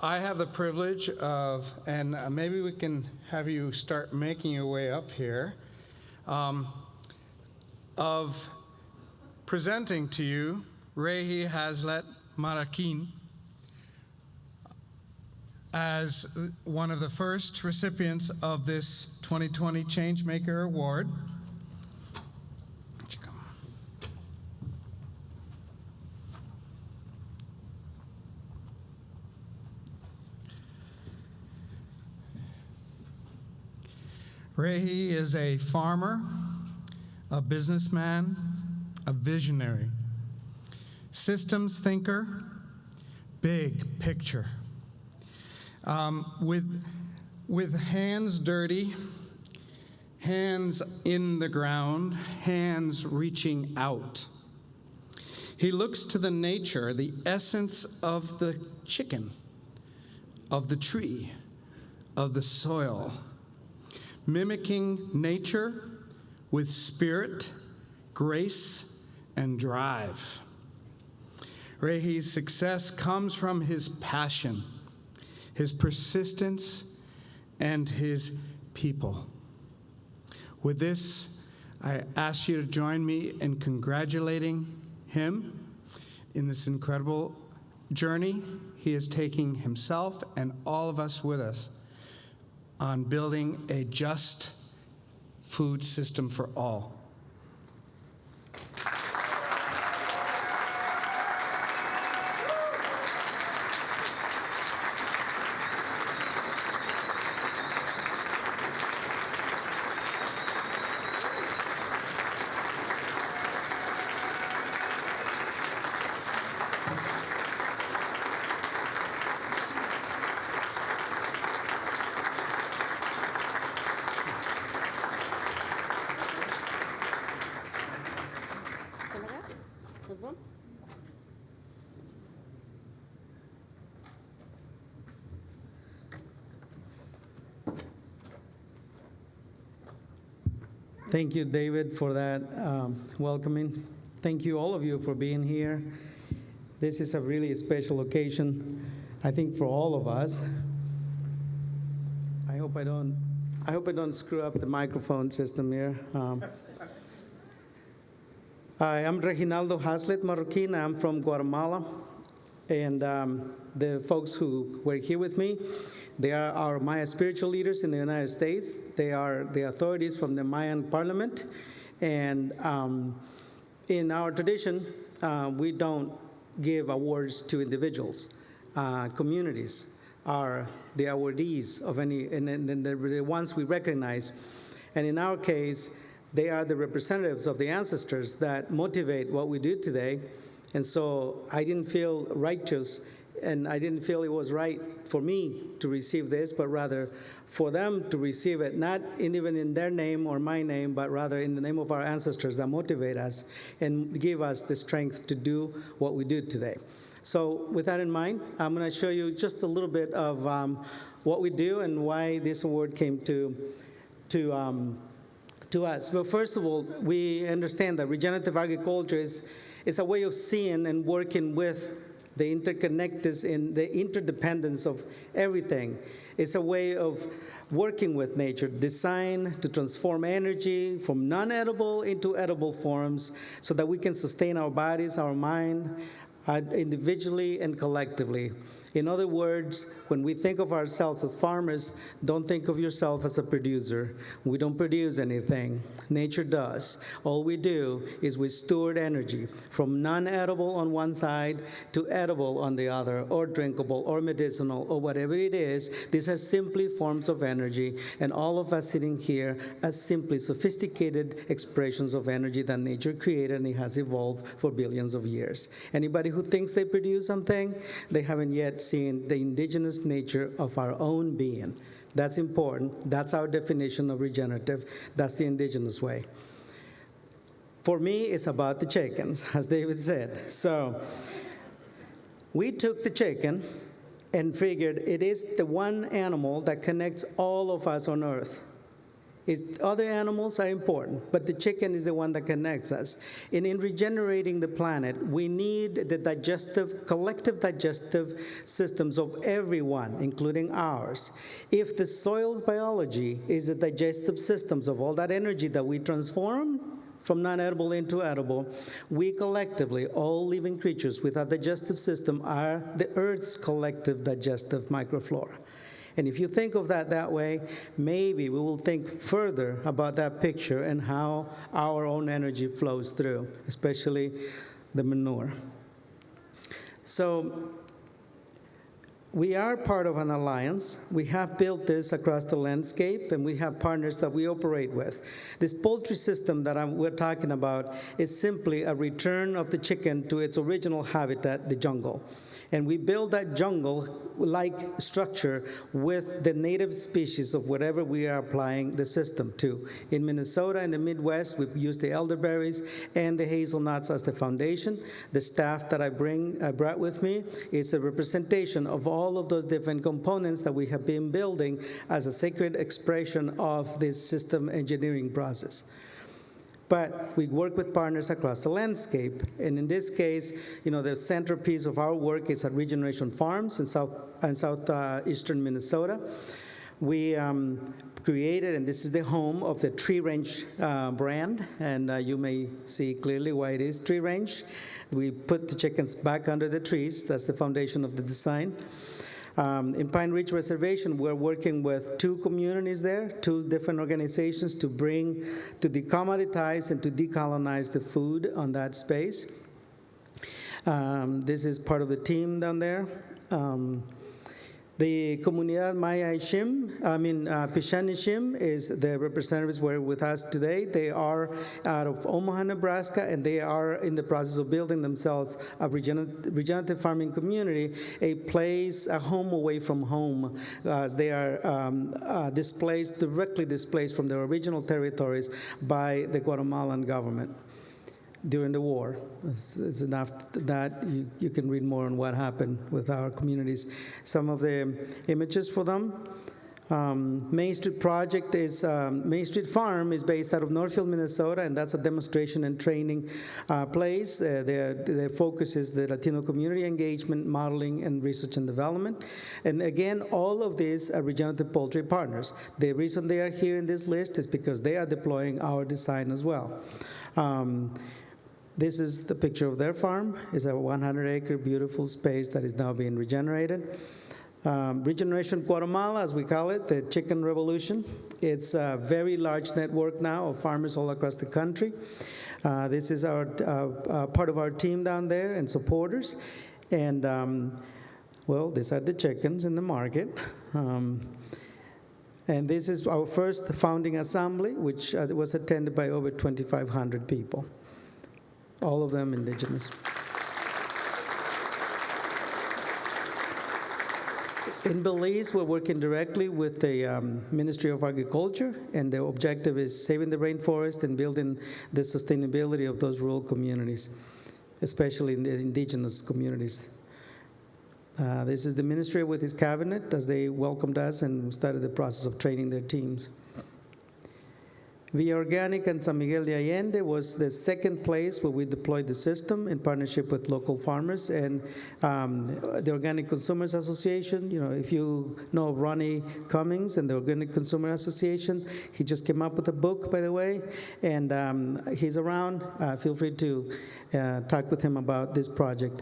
I have the privilege of, and maybe we can have you start making your way up here, of presenting to you Regi Haslett-Marroquin as one of the first recipients of this 2020 Changemaker Award. Regi is a farmer, a businessman, a visionary, systems thinker, big picture. With hands dirty, hands in the ground, hands reaching out. He looks to the nature, the essence of the chicken, of the tree, of the soil, mimicking nature with spirit, grace, and drive. Regi's success comes from his passion, his persistence, and his people. With this, I ask you to join me in congratulating him in this incredible journey he is taking himself and all of us with us on building a just food system for all. Thank you, David, for that welcoming. Thank you, all of you, for being here. This is a really special occasion, I think, for all of us. I hope I don't screw up the microphone system here. Hi, I'm Reginaldo Haslett-Marroquin. I'm from Guatemala, and the folks who were here with me, they are our Maya spiritual leaders in the United States. They are the authorities from the Mayan parliament. And in our tradition, we don't give awards to individuals. Communities are the awardees of any, and the ones we recognize. And in our case, they are the representatives of the ancestors that motivate what we do today. And so I didn't feel righteous, and I didn't feel it was right for me to receive this, but rather for them to receive it, not even in their name or my name, but rather in the name of our ancestors that motivate us and give us the strength to do what we do today. So with that in mind, I'm going to show you just a little bit of what we do and why this award came to us. But first of all, we understand that regenerative agriculture is a way of seeing and working with the interconnectedness and the interdependence of everything. It's a way of working with nature, designed to transform energy from non-edible into edible forms so that we can sustain our bodies, our mind, individually and collectively. In other words, when we think of ourselves as farmers, don't think of yourself as a producer. We don't produce anything. Nature does. All we do is we steward energy from non-edible on one side to edible on the other, or drinkable, or medicinal, or whatever it is. These are simply forms of energy, and all of us sitting here are simply sophisticated expressions of energy that nature created and it has evolved for billions of years. Anybody who thinks they produce something, they haven't yet seen the indigenous nature of our own being. That's important. That's our definition of regenerative. That's the indigenous way. For me, it's about the chickens, as David said. So we took the chicken and figured it is the one animal that connects all of us on Earth. Other animals are important, but the chicken is the one that connects us. And in regenerating the planet, we need the collective digestive systems of everyone, including ours. If the soil's biology is the digestive systems of all that energy that we transform from non-edible into edible, we collectively, all living creatures with a digestive system, are the Earth's collective digestive microflora. And if you think of that way, maybe we will think further about that picture and how our own energy flows through, especially the manure. So we are part of an alliance. We have built this across the landscape, and we have partners that we operate with. This poultry system that we're talking about is simply a return of the chicken to its original habitat, the jungle. And we build that jungle-like structure with the native species of whatever we are applying the system to. In Minnesota and the Midwest, we've used the elderberries and the hazelnuts as the foundation. The staff that I brought with me is a representation of all of those different components that we have been building as a sacred expression of this system engineering process. But we work with partners across the landscape. And in this case, the centerpiece of our work is at Regeneration Farms in southeastern Minnesota. We created, and this is the home of the Tree Range brand, and you may see clearly why it is Tree Range. We put the chickens back under the trees. That's the foundation of the design. In Pine Ridge Reservation, we're working with 2 communities there, 2 different organizations to decommoditize and to decolonize the food on that space. This is part of the team down there. The Comunidad Maya Pishani Shim is the representatives who are with us today. They are out of Omaha, Nebraska, and they are in the process of building themselves a regenerative farming community, a home away from home, as they are directly displaced from their original territories by the Guatemalan government during the war. It's enough that you can read more on what happened with our communities. Some of the images for them. Main Street Project is, Main Street Farm is based out of Northfield, Minnesota, and that's a demonstration and training place. Their focus is the Latino community engagement, modeling, and research and development. And again, all of these are regenerative poultry partners. The reason they are here in this list is because they are deploying our design as well. This is the picture of their farm. It's a 100-acre beautiful space that is now being regenerated. Regeneration Guatemala, as we call it, the chicken revolution. It's a very large network now of farmers all across the country. This is our part of our team down there and supporters. And, well, these are the chickens in the market. And this is our first founding assembly, which was attended by over 2,500 people. All of them indigenous. In Belize, we're working directly with the Ministry of Agriculture, and the objective is saving the rainforest and building the sustainability of those rural communities, especially in the indigenous communities. This is the ministry with his cabinet as they welcomed us and started the process of training their teams. Via Organic and San Miguel de Allende was the second place where we deployed the system in partnership with local farmers and the Organic Consumers Association. If you know Ronnie Cummings and the Organic Consumer Association, he just came up with a book, by the way, and he's around. Feel free to talk with him about this project.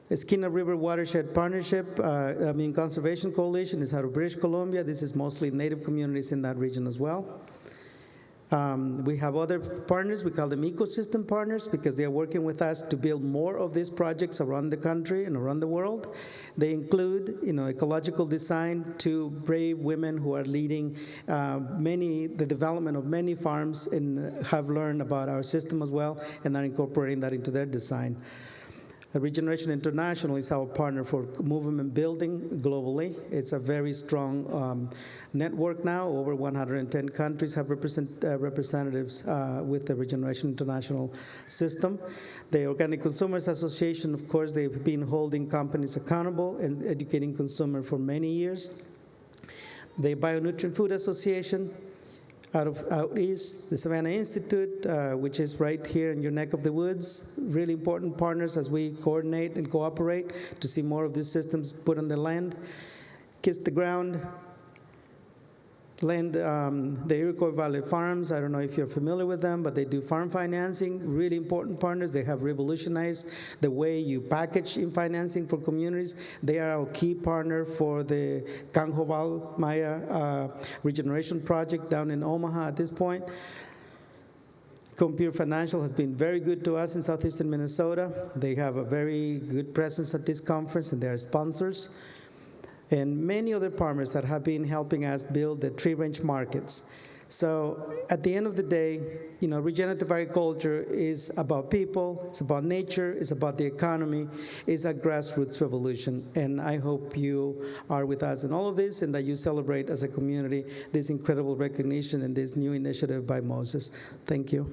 Esquina River Watershed Partnership, Conservation Coalition is out of British Columbia. This is mostly native communities in that region as well. We have other partners, we call them ecosystem partners because they are working with us to build more of these projects around the country and around the world. They include, ecological design, 2 brave women who are leading the development of many farms and have learned about our system as well and are incorporating that into their design. Regeneration International is our partner for movement building globally. It's a very strong network now. Over 110 countries have representatives with the Regeneration International system. The Organic Consumers Association, of course, they've been holding companies accountable and educating consumers for many years. The Bionutrient Food Association, out east, the Savannah Institute, which is right here in your neck of the woods. Really important partners as we coordinate and cooperate to see more of these systems put on the land. Kiss the Ground, the Iroquois Valley Farms. I don't know if you're familiar with them, but they do farm financing, really important partners. They have revolutionized the way you package in financing for communities. They are our key partner for the Canjoval Maya regeneration project down in Omaha at this point. Compure Financial has been very good to us in southeastern Minnesota. They have a very good presence at this conference, and they are sponsors. And many other partners that have been helping us build the tree range markets. So at the end of the day, regenerative agriculture is about people, it's about nature, it's about the economy, it's a grassroots revolution. And I hope you are with us in all of this and that you celebrate as a community this incredible recognition and this new initiative by Moses. Thank you.